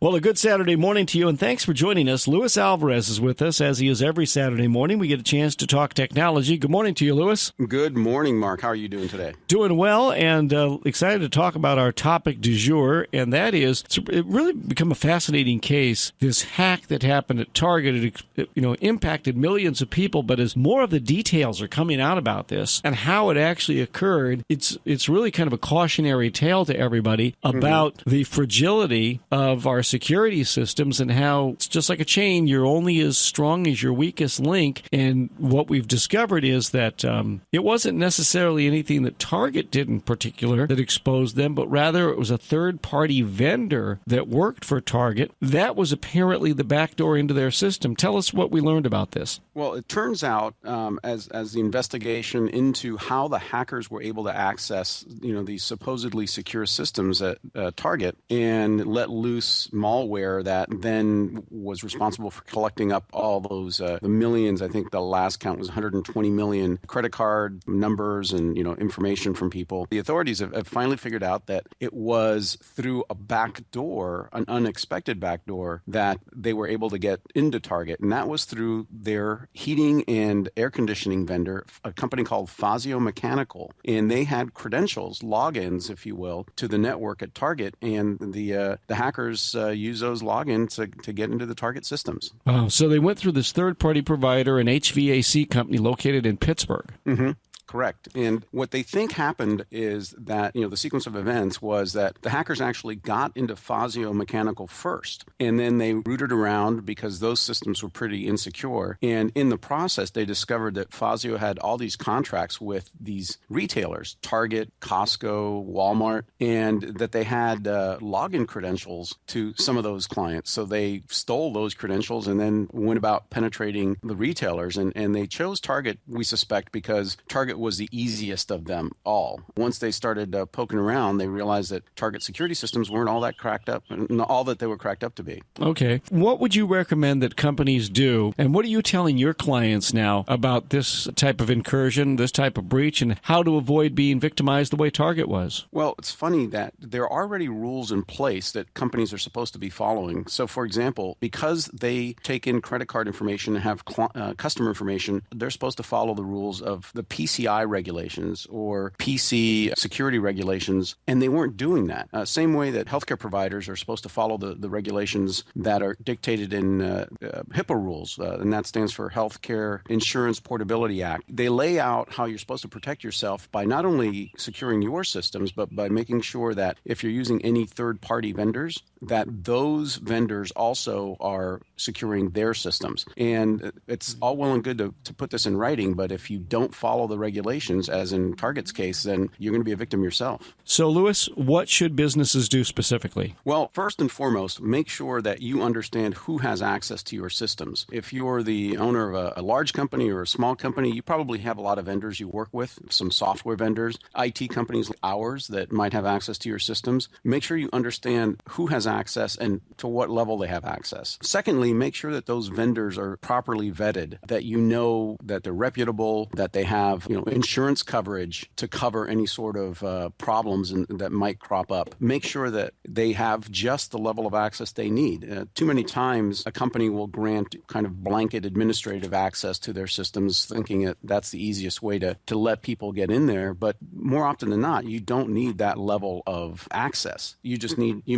Well, a good Saturday morning to you, and thanks for joining us. Luis Alvarez is with us, as he is every Saturday morning. We get a chance to talk technology. Good morning to you, Luis. Good morning, Mark. How are you doing today? Doing well, and excited to talk about our topic du jour, and that is, it really become a fascinating case, this hack that happened at Target. It impacted millions of people, but as more of the details are coming out about this and how it actually occurred, it's really kind of a cautionary tale to everybody about the fragility of our security systems and how it's just like a chain. You're only as strong as your weakest link. And what we've discovered is that it wasn't necessarily anything that Target did in particular that exposed them, but rather it was a third-party vendor that worked for Target. That was apparently the backdoor into their system. Tell us what we learned about this. Well, it turns out, as the investigation into how the hackers were able to access, these supposedly secure systems at Target and let loose malware that then was responsible for collecting up all those the millions. I think the last count was 120 million credit card numbers and information from people. The authorities have finally figured out that it was through a back door, an unexpected back door, that they were able to get into Target, and that was through their heating and air conditioning vendor, a company called Fazio Mechanical, and they had credentials, logins, if you will, to the network at Target, and the hackers use those logins to get into the Target systems. Oh, so they went through this third-party provider, an HVAC company located in Pittsburgh. Mm-hmm. Correct. And what they think happened is that, the sequence of events was that the hackers actually got into Fazio Mechanical first, and then they rooted around because those systems were pretty insecure. And in the process, they discovered that Fazio had all these contracts with these retailers, Target, Costco, Walmart, and that they had login credentials to some of those clients. So they stole those credentials and then went about penetrating the retailers. And they chose Target, we suspect, because Target was the easiest of them all. Once they started poking around, they realized that Target security systems weren't all that cracked up, and all that they were cracked up to be. Okay. What would you recommend that companies do, and what are you telling your clients now about this type of incursion, this type of breach, and how to avoid being victimized the way Target was? Well, it's funny that there are already rules in place that companies are supposed to be following. So, for example, because they take in credit card information and have customer information, they're supposed to follow the rules of the PCI regulations or PC security regulations, and they weren't doing that. Same way that healthcare providers are supposed to follow the regulations that are dictated in HIPAA rules, and that stands for Healthcare Insurance Portability Act. They lay out how you're supposed to protect yourself by not only securing your systems, but by making sure that if you're using any third-party vendors, that those vendors also are securing their systems. And it's all well and good to put this in writing, but if you don't follow the regulations, as in Target's case, then you're going to be a victim yourself. So, Luis, what should businesses do specifically? Well, first and foremost, make sure that you understand who has access to your systems. If you're the owner of a large company or a small company, you probably have a lot of vendors you work with, some software vendors, IT companies like ours that might have access to your systems. Make sure you understand who has access and to what level they have access. Secondly, make sure that those vendors are properly vetted, that you know that they're reputable, that they have insurance coverage to cover any sort of problems that might crop up. Make sure that they have just the level of access they need. Too many times, a company will grant kind of blanket administrative access to their systems, thinking that that's the easiest way to let people get in there. But more often than not, you don't need that level of access. You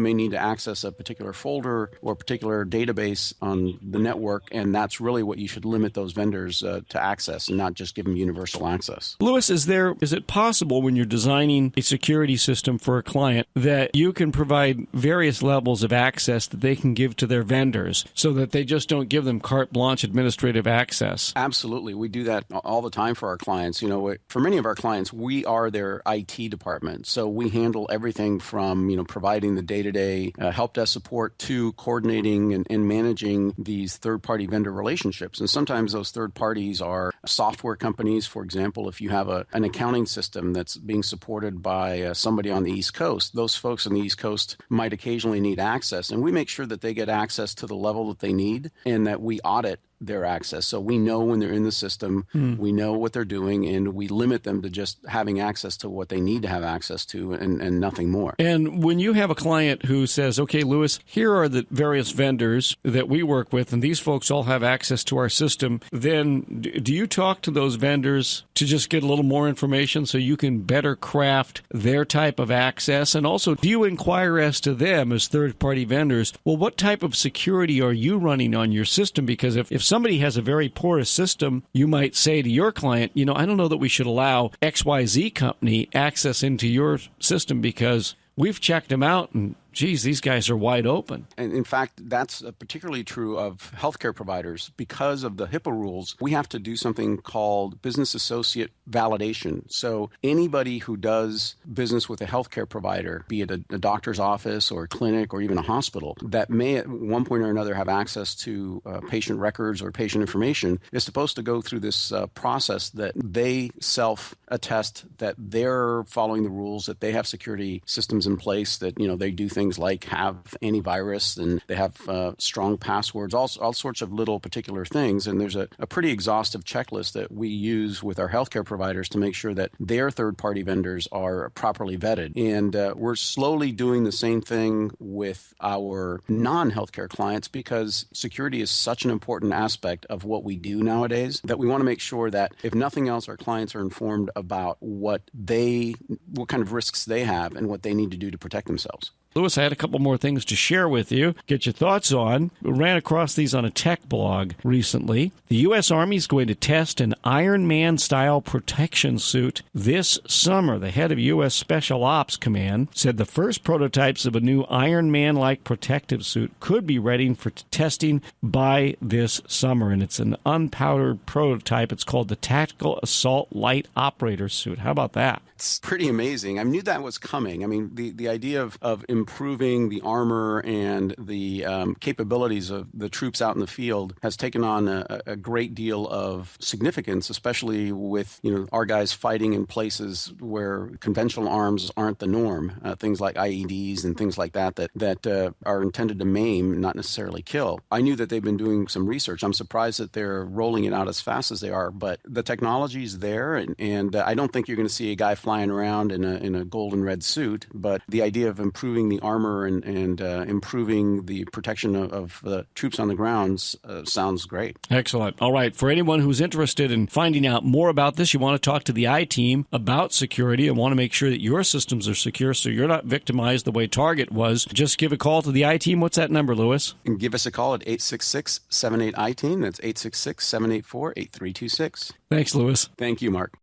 may need to access a particular folder or a particular database on the network, and that's really what you should limit those vendors to access and not just give them universal access. Luis, is it possible when you're designing a security system for a client that you can provide various levels of access that they can give to their vendors so that they just don't give them carte blanche administrative access? Absolutely. We do that all the time for our clients. For many of our clients, we are their IT department. So we handle everything from, providing the day-to-day help desk support to coordinating and managing these third-party vendor relationships. And sometimes those third parties are software companies. For example, if you have an accounting system that's being supported by somebody on the East Coast, those folks on the East Coast might occasionally need access. And we make sure that they get access to the level that they need and that we audit their access. So we know when they're in the system, we know what they're doing, and we limit them to just having access to what they need to have access to and nothing more. And when you have a client who says, okay, Louis, here are the various vendors that we work with, and these folks all have access to our system, then do you talk to those vendors to just get a little more information so you can better craft their type of access? And also, do you inquire as to them as third-party vendors, well, what type of security are you running on your system? Because if somebody has a very porous system, you might say to your client, I don't know that we should allow XYZ company access into your system because we've checked them out and geez, these guys are wide open. And in fact, that's particularly true of healthcare providers. Because of the HIPAA rules, we have to do something called business associate validation. So anybody who does business with a healthcare provider, be it a doctor's office or a clinic or even a hospital, that may at one point or another have access to patient records or patient information, is supposed to go through this process that they self-attest that they're following the rules, that they have security systems in place, that they do things like have antivirus and they have strong passwords, all sorts of little particular things. And there's a pretty exhaustive checklist that we use with our healthcare providers to make sure that their third-party vendors are properly vetted. And we're slowly doing the same thing with our non-healthcare clients because security is such an important aspect of what we do nowadays that we want to make sure that if nothing else, our clients are informed about what kind of risks they have and what they need to do to protect themselves. Louis, I had a couple more things to share with you, get your thoughts on. We ran across these on a tech blog recently. The U.S. Army is going to test an Iron Man-style protection suit this summer. The head of U.S. Special Ops Command said the first prototypes of a new Iron Man-like protective suit could be ready for testing by this summer. And it's an unpowdered prototype. It's called the Tactical Assault Light Operator Suit. How about that? It's pretty amazing. I knew that was coming. I mean, the idea of improving the armor and the capabilities of the troops out in the field has taken on a great deal of significance, especially with our guys fighting in places where conventional arms aren't the norm. Things like IEDs and things like that are intended to maim, not necessarily kill. I knew that they've been doing some research. I'm surprised that they're rolling it out as fast as they are, but the technology is there, and I don't think you're going to see a guy flying around in a gold and red suit, but the idea of improving the armor and improving the protection of the troops on the grounds sounds great. Excellent. All right. For anyone who's interested in finding out more about this, you want to talk to the I-Team about security and want to make sure that your systems are secure so you're not victimized the way Target was, just give a call to the I-Team. What's that number, Louis? And give us a call at 866-78-I-TEAM. That's 866-784-8326. Thanks, Louis. Thank you, Mark.